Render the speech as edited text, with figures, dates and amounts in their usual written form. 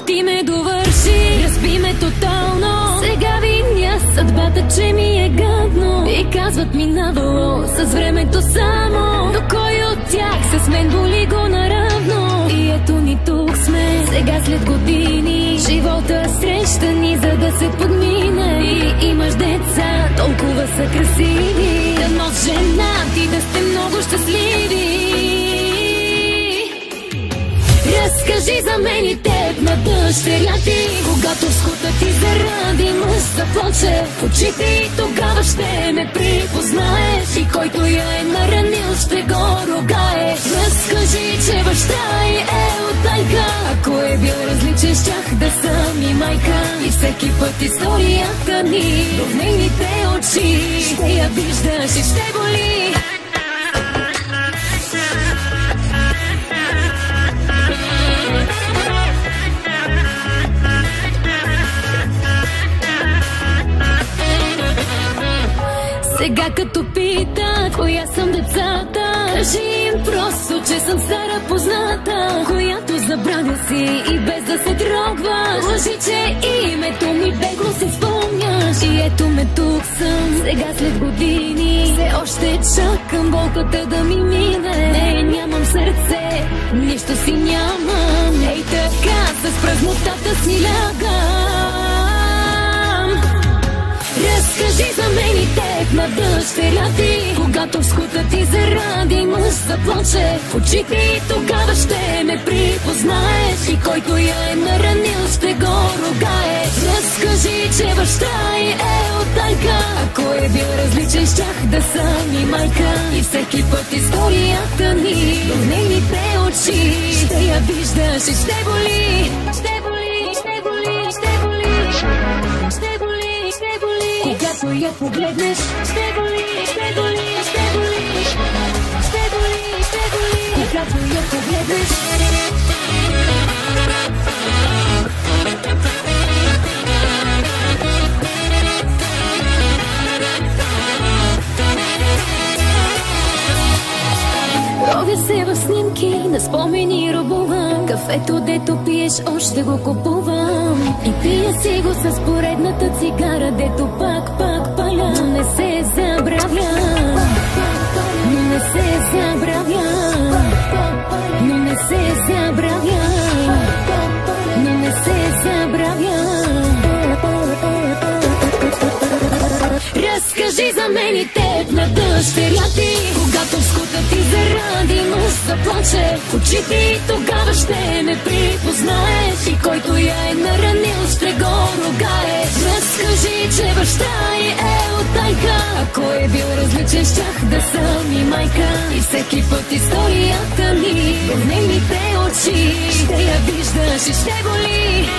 ти ме довърши, разби ме тотално. Сега виня съдбата, че ми е гадно. И казват минавало с времето само. Но кой от тях с мен боли го наравно? И ето ни тук сме, сега след години. Живота среща ни, за да се подмине. И имаш деца, толкова са красиви. Дано с жена ти да сте много щастливи. Разкажи за мен и теб на дъщеря ти, когато в скута ти заради мъж заплаче в очите, и тогава ще ме припознаеш. И който я е наранил, ще го ругаеш. Разкажи, че баща й е утайка. Ако е бил различен, щях да съм и майка. И всеки път историята ни в нейните очи ще я виждаш и ще боли. Сега като питат коя съм децата, кажи им просто, че съм стара позната, която забравя си и без да се трогваш. Лъжи, че името ми бегло си спомняш. И ето ме тук съм, сега след години. Все още чакам болката да ми мине. Не, нямам сърце, нищо си нямам. Ей така, с празнотата си лягам. Разкажи за мен и теб на дъщеря ти, когато в скута ти заради мъж заплаче в очите, и тогава ще ме припознаеш. И който я е наранил, ще го ругаеш. Разкажи, че баща й е утайка. Ако е бил различен, щях да съм и майка. И всеки път историята ни в нейните очи ще я виждаш и ще боли. Ще боли, ще боли, ще боли, ще боли, ще боли. Когато я погледнеш, ще боли, ще боли, ще боли, ще боли, ще боли. Когато я погледнеш. Ровя се в снимки, на спомени рубувам. Кафето, дето пиеш, още го купувам. И пия си го с поредната цигара, дето пак паля. Но не се забравя, но не се забравя, но не се забравя, но не се забравя. Разкажи за мен и теб на дъщеря ти, когато в скута ти заради мъж заплаче в очите, и тогава ще ме припознаеш. И който я е наранил, ще го ругаеш. Разкажи, че баща й е утайка. Ако е бил различен, щях да съм и майка. И всеки път историята ни в нейните очи ще я виждаш и ще боли.